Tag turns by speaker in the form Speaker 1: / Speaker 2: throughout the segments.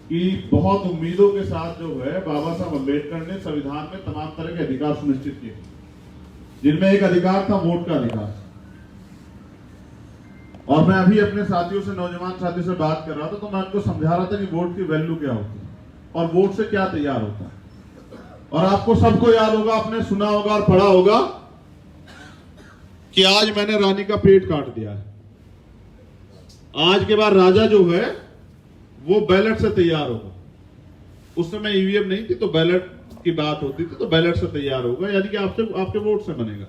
Speaker 1: कि बहुत उम्मीदों के साथ जो है बाबा साहब अम्बेडकर ने संविधान में तमाम तरह के अधिकार सुनिश्चित किए, जिनमें एक अधिकार था वोट का अधिकार। और मैं अभी अपने साथियों से, नौजवान साथियों से बात कर रहा था, तो मैं उनको समझा रहा था कि वोट की वैल्यू क्या होती है और वोट से क्या तैयार होता है। और आपको सबको याद होगा, आपने सुना होगा और पढ़ा होगा कि आज मैंने रानी का पेट काट दिया है। आज के बाद राजा जो है वो बैलेट से तैयार होगा। उस समय ईवीएम नहीं थी तो बैलेट की बात होती थी, तो बैलेट से तैयार होगा, यानी कि आपके वोट से बनेगा।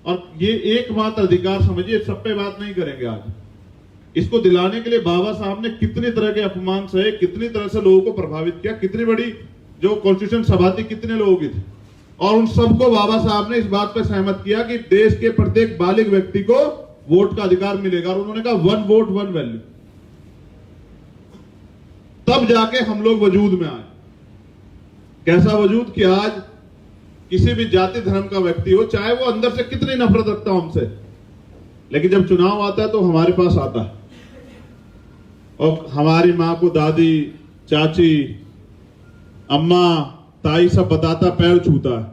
Speaker 1: और ये एकमात्र अधिकार समझिए, सब पे बात नहीं करेंगे आज। इसको दिलाने के लिए बाबा साहब ने कितनी तरह के अपमान सहे, कितनी तरह से लोगों को प्रभावित किया, कितनी बड़ी जो कॉन्स्टिट्यूशन सभा थी कितने लोगों की थी, और उन सबको बाबा साहब ने इस बात पर सहमत किया कि देश के प्रत्येक बालिग व्यक्ति को वोट का अधिकार मिलेगा। और उन्होंने कहा 1 वोट 1 वैल्यू। तब जाके हम लोग वजूद में आए। कैसा वजूद कि आज किसी भी जाति धर्म का व्यक्ति हो, चाहे वो अंदर से कितनी नफरत रखता हो हमसे, लेकिन जब चुनाव आता है तो हमारे पास आता है और हमारी मां को दादी, चाची, अम्मा, ताई सब बताता, पैर छूता है,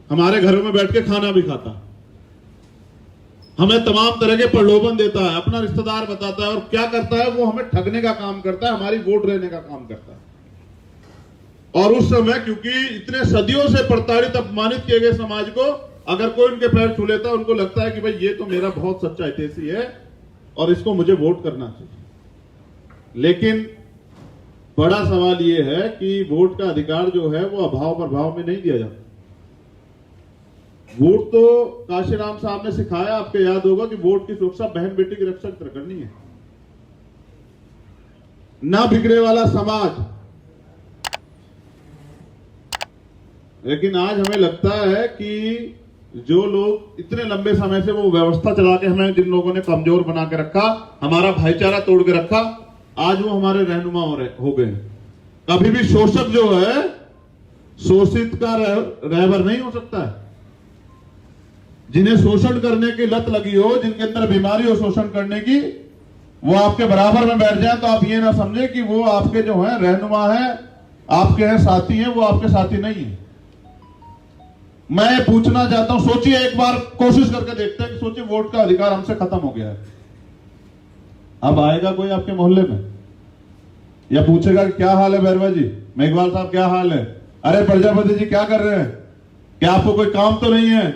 Speaker 1: हमारे घरों में बैठ के खाना भी खाता, हमें तमाम तरह के प्रलोभन देता है, अपना रिश्तेदार बताता है, और क्या करता है वो हमें ठगने का काम करता है, हमारी वोट लेने का काम करता है। और उस समय क्योंकि इतने सदियों से प्रताड़ित, अपमानित किए गए समाज को अगर कोई उनके पैर छू लेता है, उनको लगता है कि भाई ये तो मेरा बहुत सच्चा हितैषी है और इसको मुझे वोट करना चाहिए। लेकिन बड़ा सवाल ये है कि वोट का अधिकार जो है वो अभाव प्रभाव में नहीं दिया जाता। वोट तो काशीराम साहब ने सिखाया, आपको याद होगा कि वोट की सुरक्षा बहन बेटी की रक्षा करनी है, ना बिगड़े वाला समाज। लेकिन आज हमें लगता है कि जो लोग इतने लंबे समय से वो व्यवस्था चला के हमें, जिन लोगों ने कमजोर बना के रखा, हमारा भाईचारा तोड़ के रखा, आज वो हमारे रहनुमा हो गए। कभी भी शोषक जो है शोषित का रहबर नहीं हो सकता है। जिन्हें शोषण करने की लत लगी हो, जिनके अंदर बीमारी हो शोषण करने की, वो आपके बराबर में बैठ जाए तो आप ये ना समझे कि वो आपके जो है रहनुमा है, आपके हैं साथी हैं, वो आपके साथी नहीं है। मैं पूछना चाहता हूं, सोचिए एक बार, कोशिश करके देखते हैं कि सोचिए वोट का अधिकार हमसे खत्म हो गया है, अब आएगा कोई आपके मोहल्ले में या पूछेगा कि क्या हाल है बैरवा जी, मेघवाल साहब क्या हाल है, अरे प्रजापति जी क्या कर रहे हैं, क्या आपको कोई काम तो नहीं है,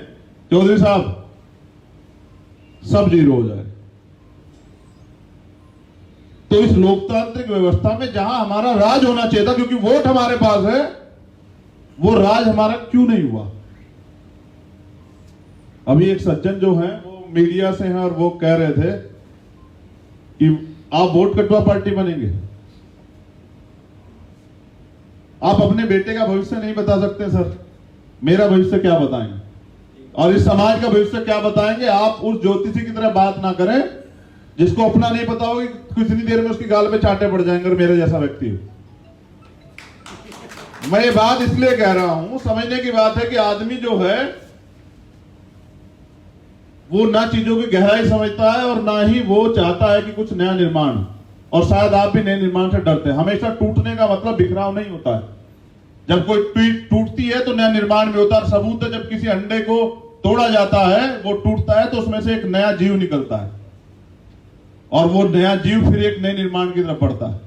Speaker 1: चौधरी साहब, सब जीरो हो जाए। तो इस लोकतांत्रिक व्यवस्था में जहां हमारा राज होना चाहिए था, क्योंकि वोट हमारे पास है, वो राज हमारा क्यों नहीं हुआ। अभी एक सज्जन जो है वो मीडिया से हैं और वो कह रहे थे कि आप वोट कटवा पार्टी बनेंगे, आप अपने बेटे का भविष्य नहीं बता सकते। सर, मेरा भविष्य क्या बताएंगे और इस समाज का भविष्य क्या बताएंगे। आप उस ज्योतिषी की तरह बात ना करें जिसको अपना नहीं पता होगा, कितनी देर में उसकी गाल पे चांटे पड़ जाएंगे, और मेरे जैसा व्यक्ति हो। मैं ये बात इसलिए कह रहा हूं, समझने की बात है कि आदमी जो है वो ना चीजों की गहराई समझता है और ना ही वो चाहता है कि कुछ नया निर्माण। और शायद आप भी नए निर्माण से डरते हैं। हमेशा टूटने का मतलब बिखराव नहीं होता है। जब कोई टूटती है तो नया निर्माण भी होता है। सबूत है, जब किसी अंडे को तोड़ा जाता है, वो टूटता है तो उसमें से एक नया जीव निकलता है, और वो नया जीव फिर एक नए निर्माण की तरफ बढ़ता है।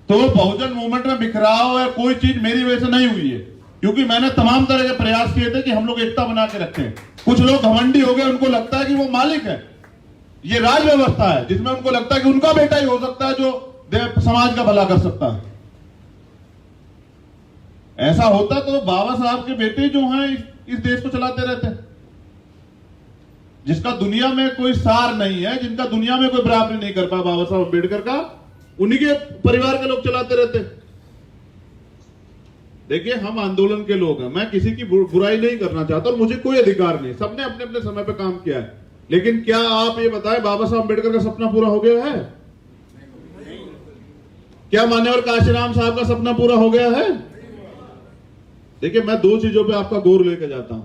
Speaker 1: तो बहुजन मूवमेंट में बिखराव है, कोई चीज मेरी वजह से नहीं हुई है, क्योंकि मैंने तमाम तरह के प्रयास किए थे कि हम लोग एकता बना के रखें। कुछ लोग घमंडी हो गए, उनको लगता है कि वो मालिक है, ये राज व्यवस्था है जिसमें उनको लगता है कि उनका बेटा ही हो सकता है जो समाज का भला कर सकता है। ऐसा होता तो बाबा साहब के बेटे जो हैं इस देश को चलाते रहते, जिसका दुनिया में कोई सार नहीं है, जिनका दुनिया में कोई बराबरी नहीं कर पाया बाबा साहब अम्बेडकर का, उन्हीं के परिवार के लोग चलाते रहते। देखिए, हम आंदोलन के लोग हैं, मैं किसी की बुराई नहीं करना चाहता और मुझे कोई अधिकार नहीं, सबने अपने अपने समय पे काम किया है। लेकिन क्या आप ये बताएं, बाबा साहब अम्बेडकर का सपना पूरा हो गया है? क्या मान्यवर काशीराम साहब का सपना पूरा हो गया है? देखिए, मैं दो चीजों पे आपका गौर लेकर जाता हूं।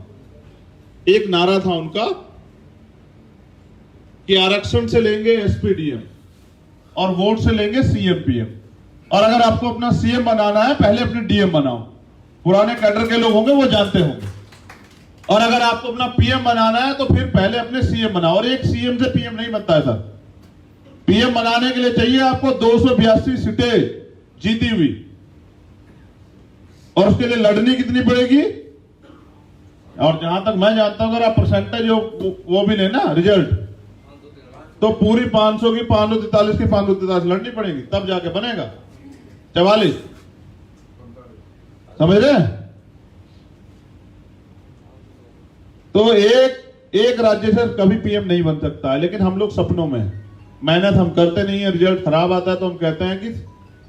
Speaker 1: एक नारा था उनका कि आरक्षण से लेंगे एसपीडीएम और वोट से लेंगे सीएम पीएम। और अगर आपको अपना सीएम बनाना है, पहले अपने डीएम बनाओ। पुराने कैडर के लोग होंगे वो जानते होंगे। और अगर आपको अपना पीएम बनाना है तो फिर पहले अपने सीएम बनाओ। और एक सीएम से पीएम नहीं बनता है सर। पीएम बनाने के लिए चाहिए आपको 282 सीटें जीती हुई, और उसके लिए लड़नी कितनी पड़ेगी। और जहां तक मैं जानता हूं, अगर आप परसेंटेज वो भी लेना रिजल्ट, तो पूरी 500 की 543 की 543 लड़नी पड़ेगी, तब जाके बनेगा 44। समझ रहे हैं? तो एक राज्य से कभी पीएम नहीं बन सकता है, लेकिन हम लोग सपनों में हैं। मेहनत हम करते नहीं है, रिजल्ट खराब आता है तो हम कहते हैं कि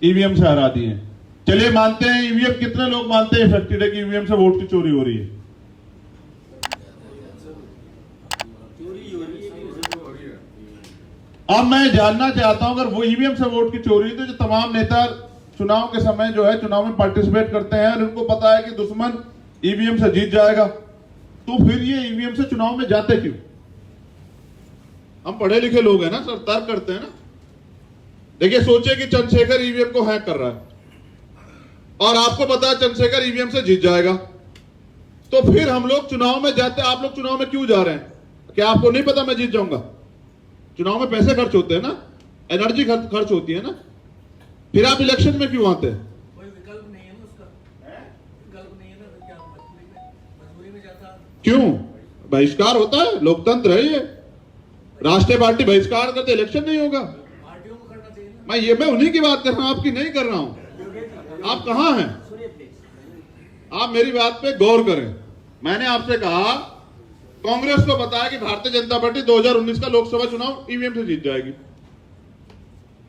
Speaker 1: ईवीएम से हरा दिए। चलिए मानते हैं ईवीएम, कितने लोग मानते हैं इफेक्टेड है कि ईवीएम से वोट की चोरी हो रही है? अब मैं जानना चाहता हूं, अगर वो ईवीएम से वोट की चोरी है, तो जो तमाम नेता चुनाव के समय जो है चुनाव में पार्टिसिपेट करते हैं और उनको पता है कि दुश्मन ईवीएम से जीत जाएगा, तो फिर ये ईवीएम से चुनाव में जाते क्यों? हम पढ़े लिखे लोग हैं ना सर, तर्क करते हैं ना। देखिए, सोचिए कि चंद्रशेखर ईवीएम को हैक कर रहा है और आपको पता है चंद्रशेखर ईवीएम से जीत जाएगा, तो फिर हम लोग चुनाव में जाते। आप लोग चुनाव में क्यों जा रहे हैं? क्या आपको नहीं पता मैं जीत जाऊंगा? चुनाव में पैसे खर्च होते हैं ना, एनर्जी खर्च होती है ना, फिर आप इलेक्शन में क्यों आते हैं?
Speaker 2: कोई विकल्प नहीं है ना उसका, विकल्प नहीं है ना, क्या मजबूरी में जाता।
Speaker 1: क्यों? बहिष्कार होता है, लोकतंत्र है ये। राष्ट्रीय पार्टी बहिष्कार करते इलेक्शन नहीं होगा।
Speaker 2: पार्टियों को करना चाहिए।
Speaker 1: मैं उन्हीं की बात कर रहा हूं, आपकी नहीं कर रहा हूं। आप कहां हैं? आप मेरी बात पे गौर करें। मैंने आपसे कहा, कांग्रेस को बताया कि भारतीय जनता पार्टी 2019 का लोकसभा चुनाव ईवीएम से जीत जाएगी,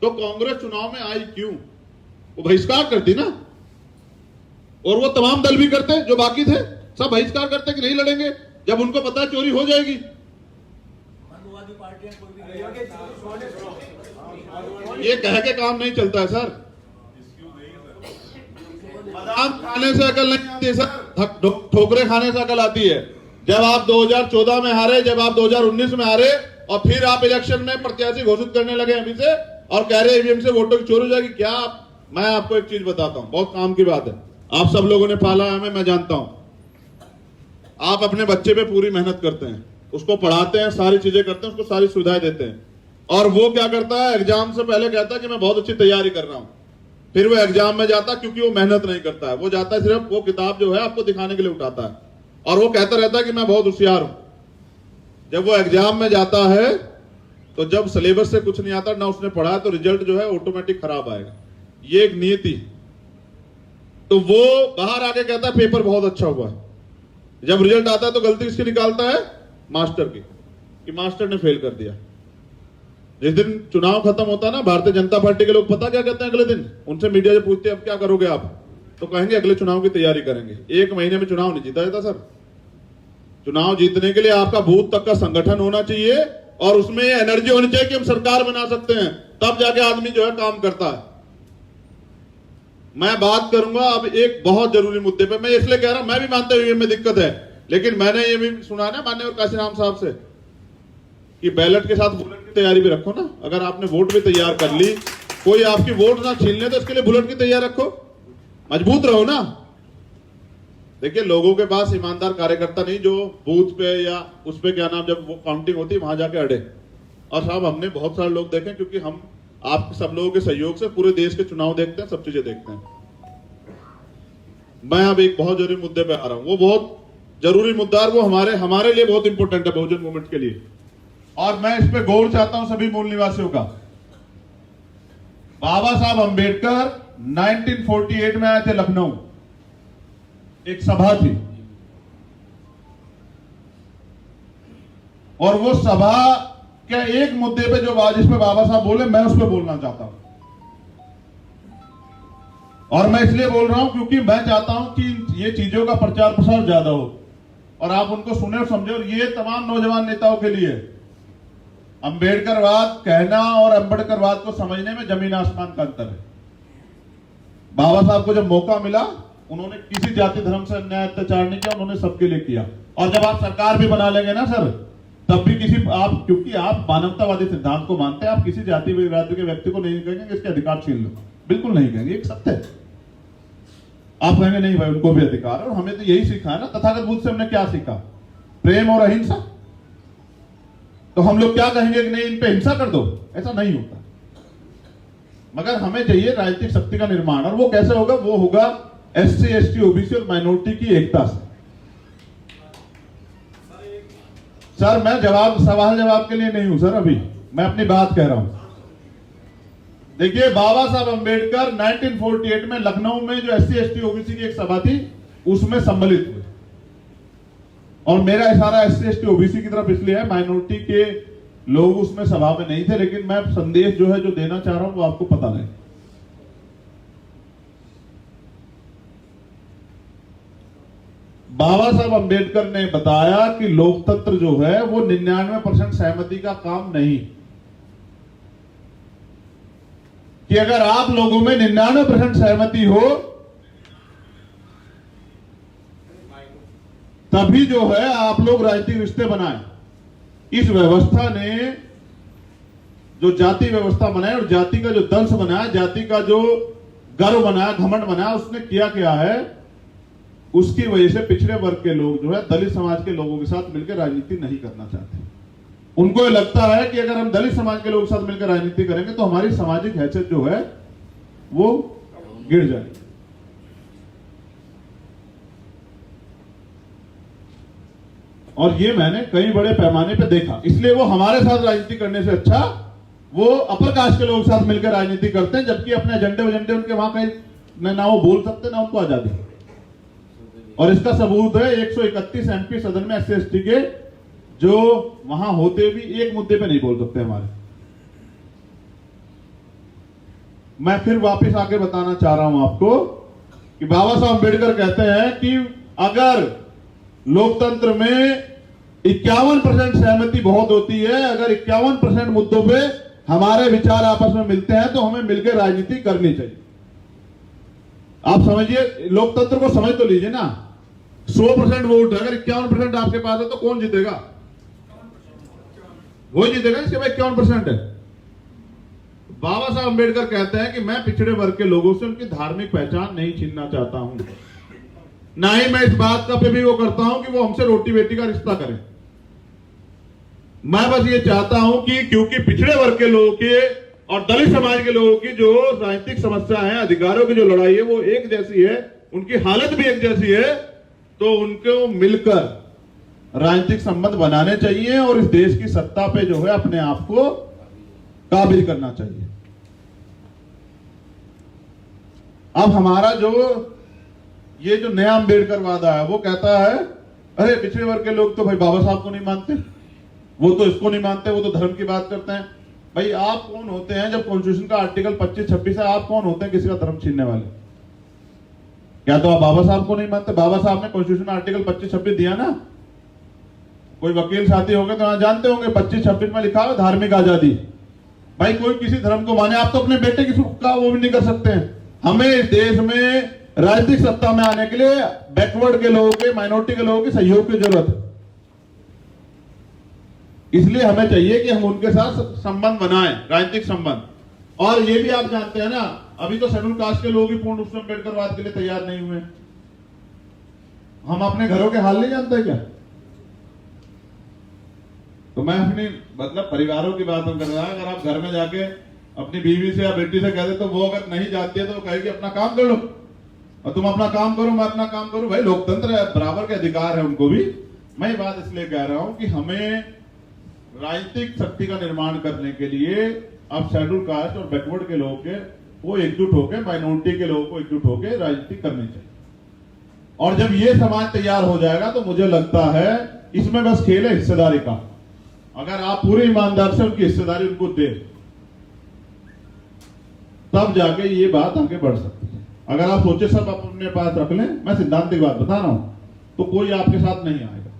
Speaker 1: तो कांग्रेस चुनाव में आई क्यों? वो बहिष्कार करती ना, और वो तमाम दल भी करते, जो बाकी थे सब बहिष्कार करते कि नहीं लड़ेंगे, जब उनको पता है चोरी हो जाएगी। ये कह के काम नहीं चलता है सर। बादाम खाने से अकल नहीं आती है सर, ठोकरे खाने से अकल आती है। जब आप 2014 में हारे, जब आप 2019 में हारे, और फिर आप इलेक्शन में प्रत्याशी घोषित करने लगे अभी से, और कह रहे ईवीएम से वोटों की चोरी हो जाएगी। क्या मैं आपको एक चीज बताता हूं, बहुत काम की बात है। आप सब लोगों ने पाला है, मैं जानता हूं। आप अपने बच्चे पे पूरी मेहनत करते हैं, उसको पढ़ाते हैं, सारी चीजें करते हैं, उसको सारी सुविधाएं देते हैं, और वो क्या करता है, एग्जाम से पहले कहता है कि मैं बहुत अच्छी तैयारी कर रहा हूं। फिर वो एग्जाम में जाता, क्योंकि वो मेहनत नहीं करता है, वो जाता है सिर्फ वो किताब जो है आपको दिखाने के लिए उठाता है, और वो कहता रहता है कि मैं बहुत होशियार हूं। जब वो एग्जाम में जाता है, तो जब सिलेबस से कुछ नहीं आता, ना उसने पढ़ा है, तो रिजल्ट जो है ऑटोमेटिक खराब आएगा। ये एक नियति। तो वो बाहर आके कहता है पेपर बहुत अच्छा हुआ है, जब रिजल्ट आता है तो गलती किसकी निकालता है? मास्टर की, कि मास्टर ने फेल कर दिया। जिस दिन चुनाव खत्म होता है ना, भारतीय जनता पार्टी के लोग पता क्या कहते हैं अगले दिन? उनसे मीडिया से पूछते हैं अब क्या करोगे आप, तो कहेंगे अगले चुनाव की तैयारी करेंगे। 1 महीने में चुनाव नहीं जीता जाता सर। चुनाव जीतने के लिए आपका बूथ तक का संगठन होना चाहिए, और उसमें एनर्जी होनी चाहिए कि हम सरकार बना सकते हैं, तब जाके आदमी जो है काम करता है। मैं बात करूंगा अब एक बहुत जरूरी मुद्दे पे। मैं इसलिए कह रहा हूं, मैं भी मानता हूं में दिक्कत है, लेकिन मैंने ये भी सुना ना माननीय काशीराम साहब से कि बैलेट के साथ बुलेट की तैयारी भी रखो ना। अगर आपने वोट भी तैयार कर ली, कोई आपकी वोट ना छीन ले, तो इसके लिए बुलेट की तैयारी रखो, मजबूत रहो ना। देखिए, लोगों के पास ईमानदार कार्यकर्ता नहीं जो बूथ पे या उस पे क्या नाम, जब वो काउंटिंग होती है वहां जाके अड़े। और साहब, हमने बहुत सारे लोग देखे, क्योंकि हम आप सब लोगों के सहयोग से पूरे देश के चुनाव देखते हैं, सब चीजें देखते हैं। मैं अब एक बहुत जरूरी मुद्दे पे आ रहा हूं, वो बहुत जरूरी मुद्दा है, वो हमारे लिए बहुत इंपॉर्टेंट है, बहुजन मूवमेंट के लिए। और मैं इस पे गौर चाहता हूं सभी मूल निवासियों का। बाबा साहब अंबेडकर 1948 में आए थे लखनऊ, एक सभा थी, और वो सभा के एक मुद्दे पे जो जिस पे बाबा साहब बोले, मैं उस पे बोलना चाहता हूं। और मैं इसलिए बोल रहा हूं क्योंकि मैं चाहता हूं कि ये चीजों का प्रचार प्रसार ज्यादा हो, और आप उनको सुने और समझे। और ये तमाम नौजवान नेताओं के लिए, अंबेडकरवाद कहना और अंबेडकरवाद को समझने में जमीन आसमान का अंतर है। बाबा साहब को जब मौका मिला, उन्होंने किसी जाति धर्म से अन्याय अत्याचार नहीं किया, उन्होंने सबके लिए किया। और जब आप सरकार भी बना लेंगे ना सर, तब भी क्योंकि आप मानवतावादी सिद्धांत को मानते हैं, आप किसी जाति राज्य के व्यक्ति को नहीं कहेंगे इसके अधिकार छीन लो। बिल्कुल नहीं कहेंगे, एक सत्य है। आप कहेंगे नहीं भाई उनको भी अधिकार है, और हमें तो यही सीखा है ना, तथागत बुद्ध से हमने क्या सीखा? प्रेम और अहिंसा। तो हम लोग क्या कहेंगे कि नहीं इन पे हिंसा कर दो? ऐसा नहीं होता। मगर हमें चाहिए राजनीतिक शक्ति का निर्माण, और वो कैसे होगा? वो होगा SC, ST, OBC और माइनॉरिटी की एकता से। सर मैं सवाल जवाब के लिए नहीं हूं सर, अभी मैं अपनी बात कह रहा हूं। देखिए बाबा साहब अंबेडकर 1948 में लखनऊ में जो SC, ST, OBC की एक सभा थी उसमें सम्मिलित हुए, और मेरा इशारा SC, ST, OBC की तरफ इसलिए है, माइनॉरिटी के लोग उसमें सभा में नहीं थे, लेकिन मैं संदेश जो है जो देना चाह रहा हूं वो आपको पता नहीं। बाबा साहब अंबेडकर ने बताया कि लोकतंत्र जो है वो 99% सहमति का काम नहीं, कि अगर आप लोगों में 99% सहमति हो तभी जो है आप लोग राजनीतिक रिश्ते बनाएं। इस व्यवस्था ने जो जाति व्यवस्था बनाई और जाति का जो दंश बनाया, जाति का जो गर्व बनाया, घमंड बनाया, उसने किया क्या है? उसकी वजह से पिछड़े वर्ग के लोग जो है दलित समाज के लोगों के साथ मिलकर राजनीति नहीं करना चाहते। उनको लगता है कि अगर हम दलित समाज के लोगों के साथ मिलकर राजनीति करेंगे तो हमारी सामाजिक हैसियत जो है वो गिर जाएगी। और ये मैंने कई बड़े पैमाने पे देखा, इसलिए वो हमारे साथ राजनीति करने से अच्छा वो अपर कास्ट के लोगों के साथ मिलकर राजनीति करते हैं, जबकि अपने एजेंडे वजेंडे उनके वहां कहीं ना वो बोल सकते ना उनको आजादी। और इसका सबूत है 131 MP सदन में SC, ST के जो वहां होते भी एक मुद्दे पे नहीं बोल सकते हमारे। मैं फिर वापस आके बताना चाह रहा हूं आपको कि बाबा साहब अंबेडकर कहते हैं कि अगर लोकतंत्र में 51% सहमति बहुत होती है, अगर 51% मुद्दों पे हमारे विचार आपस में मिलते हैं तो हमें मिलकर राजनीति करनी चाहिए। आप समझिए, लोकतंत्र को समझ तो लीजिए ना। 100% वोट है, अगर 51% आपके पास है तो कौन जीतेगा? वो जीतेगा इसके भाई 51% है। बाबा साहब अंबेडकर कहते हैं कि मैं पिछड़े वर्ग के लोगों से उनकी धार्मिक पहचान नहीं छीनना चाहता हूं, ना ही मैं इस बात का पे भी वो करता हूं कि वो हमसे रोटी बेटी का रिश्ता करें। मैं बस ये चाहता हूं कि क्योंकि पिछड़े वर्ग के लोगों के और दलित समाज के लोगों की जो राजनीतिक समस्या है, अधिकारों की जो लड़ाई है वो एक जैसी है, उनकी हालत भी एक जैसी है, तो उनको मिलकर राजनीतिक संबंध बनाने चाहिए और इस देश की सत्ता पे जो है अपने आप को काबिल करना चाहिए। अब हमारा जो ये जो नया अंबेडकरवाद आया वो कहता है अरे पिछड़े वर्ग के लोग तो भाई बाबा साहब को नहीं मानते, वो तो इसको नहीं मानते, वो तो धर्म की बात करते हैं। भाई आप कौन होते हैं जब कॉन्स्टिट्यूशन का आर्टिकल 25-26 है, आप कौन होते हैं किसी का धर्म छीनने वाले? क्या तो आप बाबा साहब को नहीं मानते? बाबा साहब ने कॉन्स्टिट्यूशन आर्टिकल 25-26 दिया ना। कोई वकील साथी होंगे तो जानते होंगे 25-26 में लिखा है धार्मिक आजादी। भाई कोई किसी धर्म को माने, आप तो अपने बेटे की सुख का वो भी नहीं कर सकते हैं। हमें इस देश में राजनीतिक सत्ता में आने के लिए बैकवर्ड के लोगों के, माइनॉरिटी के लोगों के सहयोग की जरूरत है। इसलिए हमें चाहिए कि हम उनके साथ संबंध बनाएं, राजनीतिक संबंध। और ये भी आप जानते हैं ना, अभी तो शेड्यूल कास्ट के लोग ही पूर्ण रूप से अंबेडकरवाद के लिए तैयार नहीं हुए। हम अपने घरों के हाल नहीं जानते क्या? तो मैं अपनी मतलब परिवारों की बात कर रहा है। अगर आप घर में जाके अपनी बीवी से या बेटी से कहते तो वो अगर नहीं जाती है तो वो कहेगी अपना काम कर लो, और तुम अपना काम करो मैं अपना काम करूं। भाई लोकतंत्र है, बराबर के अधिकार है उनको भी। मैं ये बात इसलिए कह रहा हूं कि हमें राजनीतिक शक्ति का निर्माण करने के लिए अब शेड्यूल कास्ट और बैकवर्ड के लोगों के वो एकजुट होकर, माइनॉरिटी के लोगों को एकजुट होकर राजनीति करनी चाहिए। और जब ये समाज तैयार हो जाएगा तो मुझे लगता है इसमें बस खेल है हिस्सेदारी का। अगर आप पूरी ईमानदार से उनकी हिस्सेदारी उनको दे तब जाके ये बात आगे बढ़ सकती है। अगर आप सोचे सब अपने पास रख लें, मैं सिद्धांतिक बात बता रहा हूं, तो कोई आपके साथ नहीं आएगा।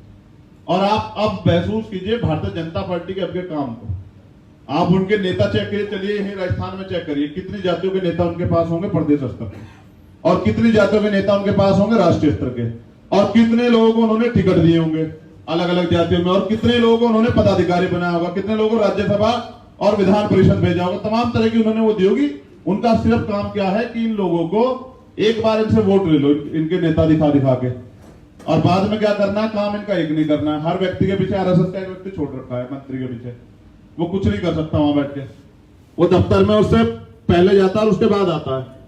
Speaker 1: और आप अब महसूस कीजिए भारतीय जनता पार्टी के अब के काम को। आप उनके नेता चेक करिए, चलिए यही राजस्थान में चेक करिए कितनी जातियों के नेता उनके पास होंगे प्रदेश स्तर पे, और कितनी जातियों के नेता उनके पास होंगे राष्ट्रीय स्तर के, और कितने लोगों को उन्होंने टिकट दिए होंगे अलग अलग जातियों में, और कितने लोगों को उन्होंने पदाधिकारी बनाया होगा, कितने लोगों को राज्यसभा और विधान परिषद भेजा होगा, तमाम तरह की उन्होंने वो दी होगी उनका सिर्फ काम क्या है कि इन लोगों को एक बार इनसे वोट ले लो, इनके नेता दिखा दिखा के, और बाद में क्या करना है, काम इनका एक नहीं करना है। हर व्यक्ति के पीछे आरएसएस का एक व्यक्ति छोड़ रखा है, मंत्री के पीछे, वो कुछ नहीं कर सकता वहां बैठ के। वो दफ्तर में उससे पहले जाता है और उसके बाद आता है।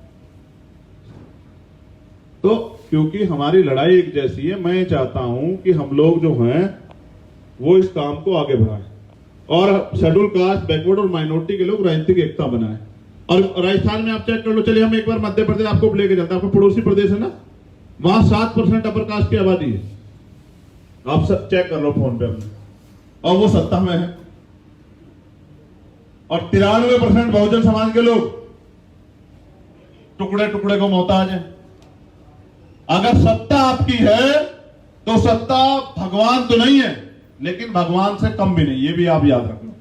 Speaker 1: तो क्योंकि हमारी लड़ाई एक जैसी है, मैं चाहता हूं कि हम लोग जो हैं वो इस काम को आगे बढ़ाएं और शेड्यूल कास्ट, बैकवर्ड और माइनॉरिटी के लोग राजनीतिक एकता बनाएं। और राजस्थान में आप चेक कर लो, चलिए हम एक बार मध्य प्रदेश आपको लेके चलते हैं, आपको पड़ोसी प्रदेश है ना, वहां 7% अपर कास्ट की आबादी है, आप सब चेक कर लो फोन पे अपने, और वो सत्ता में है। और 93% बहुजन समाज के लोग टुकड़े टुकड़े को मोहताज है। अगर सत्ता आपकी है तो सत्ता भगवान तो नहीं है, लेकिन भगवान से कम भी नहीं, ये भी आप याद रखना।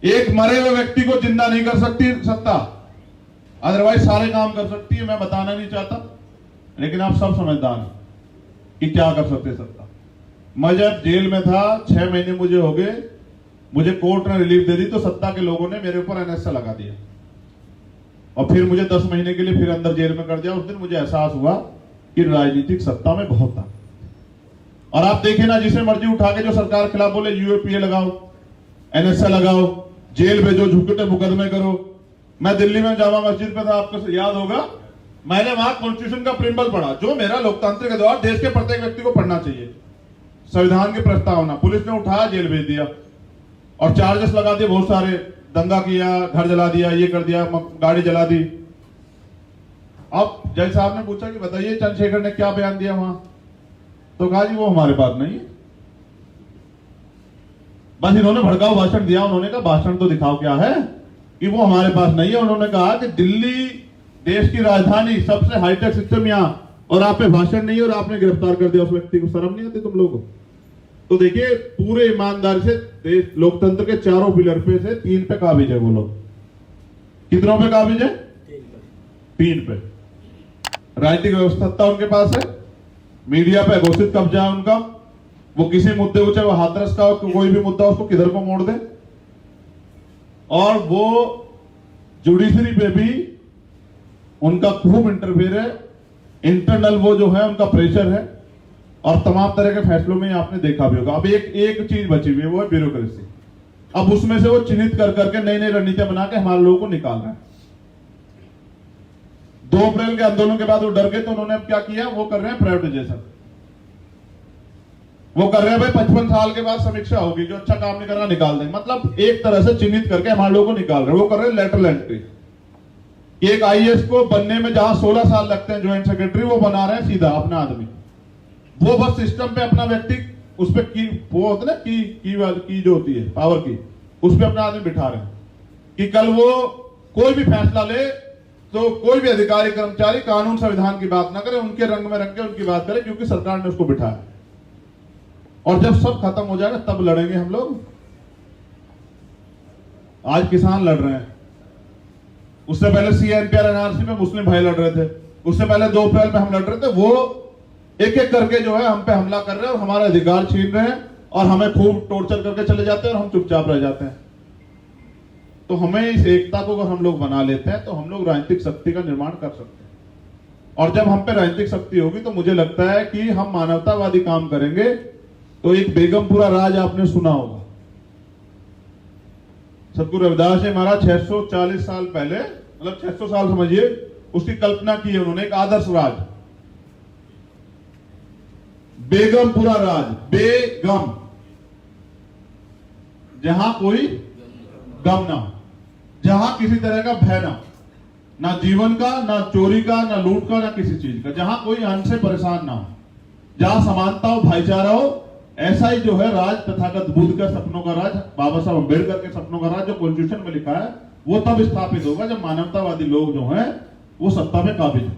Speaker 1: एक मरे हुए व्यक्ति को जिंदा नहीं कर सकती सत्ता, अदरवाइज सारे काम कर सकती है। मैं बताना नहीं चाहता, लेकिन आप सब समझदार हैं कि क्या कर सकते सत्ता। मैं जब जेल में था, 6 महीने मुझे हो गए, मुझे कोर्ट ने रिलीफ दे दी तो सत्ता के लोगों ने मेरे ऊपर एनएसए लगा दिया और फिर मुझे 10 महीने के लिए फिर अंदर जेल में कर दिया। उस दिन मुझे एहसास हुआ कि राजनीतिक सत्ता में बहुत था। और आप देखें ना, जिसे मर्जी उठा के जो सरकार खिलाफ बोले यूएपीए लगाओ, एनएसए लगाओ, जेल भेजो, झूठे मुकदमे करो। मैं दिल्ली में जामा मस्जिद पे था, आपको याद होगा, मैंने वहां कॉन्स्टिट्यूशन का प्रिंबल पढ़ा, जो मेरा लोकतांत्रिक अधिकार देश के प्रत्येक व्यक्ति को पढ़ना चाहिए, संविधान की प्रस्तावना। पुलिस ने उठाया, जेल भेज दिया और चार्जेस लगा दिए बहुत सारे, दंगा किया, घर जला दिया, ये कर दिया, गाड़ी जला दी। अब जज साहब ने पूछा कि बताइए चंद्रशेखर ने क्या बयान दिया वहां, तो कहा जी वो हमारे पास नहीं है। बस इन्होंने भड़काऊ भाषण दिया। उन्होंने कहा भाषण तो दिखाओ क्या है, कि वो हमारे पास नहीं है। उन्होंने कहा कि दिल्ली देश की राजधानी, सबसे हाईटेक सिस्टम यहाँ, और आप पे भाषण नहीं है और आपने गिरफ्तार कर दिया उस व्यक्ति को। शर्म नहीं आती तुम लोगों को? तो देखिए, पूरे ईमानदारी से देश लोकतंत्र के 4 पिलर पे से 3 पे काबिज है वो लोग। कितनों पे काबिज है? 3 पे। राजनीतिक व्यवस्था उनके पास है, मीडिया पे घोषित कब्जा है उनका। वो किसी मुद्दे को, चाहे वो हाथरस का हो, कोई भी मुद्दा, उसको किधर को मोड़ दे। और वो जुडिशरी पे भी उनका खूब इंटरफेयर है, इंटरनल वो जो है उनका प्रेशर है, और तमाम तरह के फैसलों में आपने देखा भी होगा। अब एक चीज बची हुई है, वो है ब्यूरोक्रेसी। अब उसमें से वो चिन्हित कर करके नई नई रणनीतियां बना के हमारे लोगों को निकाल रहा है। 2 अप्रैल के आंदोलन के बाद वो डर गए, तो उन्होंने अब क्या किया, वो कर रहे हैं प्राइवेटाइजेशन। वो कर रहे हैं भाई 55 साल के बाद समीक्षा होगी, जो अच्छा काम नहीं करना निकाल देंगे। मतलब एक तरह से चिन्हित करके हमारे लोगों को निकाल रहे हैं। वो कर रहे हैं लेटरल एंट्री। एक आईएएस को बनने में जहां 16 साल लगते हैं ज्वाइंट सेक्रेटरी, वो बना रहे हैं सीधा अपना आदमी। वो बस सिस्टम पे अपना व्यक्ति, उस पे की वो होता है ना, की जो होती है पावर की, उस पे अपना आदमी बिठा रहे हैं कि कल वो कोई भी फैसला ले तो कोई भी अधिकारी कर्मचारी कानून संविधान की बात ना करे, उनके रंग में रंग के उनकी बात करे, क्योंकि सरकार ने उसको बिठाया। और जब सब खत्म हो जाएगा तब लड़ेंगे हम लोग। आज किसान लड़ रहे हैं, उससे पहले सीएनपीआर एनआरसी में मुस्लिम भाई लड़ रहे थे, उससे पहले 2 अप्रैल में हम लड़ रहे थे। वो एक एक करके जो है हम पे हमला कर रहे हैं और हमारा अधिकार छीन रहे हैं, और हमें खूब टॉर्चर करके चले जाते हैं और हम चुपचाप रह जाते हैं। तो हमें इस एकता को अगर हम लोग बना लेते हैं तो हम लोग राजनीतिक शक्ति का निर्माण कर सकते हैं। और जब हम पे राजनीतिक शक्ति होगी तो मुझे लगता है कि हम मानवतावादी काम करेंगे। तो एक बेगमपुरा राज आपने सुना होगा, सतगुरु रविदास जी महाराज 640 साल पहले, मतलब 600 साल समझिए, उसकी कल्पना की है उन्होंने, एक आदर्श राज, बेगमपुरा राज। बेगम, जहां कोई गम ना हो, जहां किसी तरह का भय ना जीवन का, ना चोरी का, ना लूट का, ना किसी चीज का, जहां कोई अन्न से परेशान ना हो, जहां समानता हो, भाईचारा हो। ऐसा ही जो है राज तथागत बुद्ध का सपनों का राज, बाबा साहब अम्बेडकर के सपनों का राज, जो कॉन्स्टिट्यूशन में लिखा है, वो तब स्थापित होगा जब मानवतावादी लोग जो हैं वो सत्ता में काबिज हैं।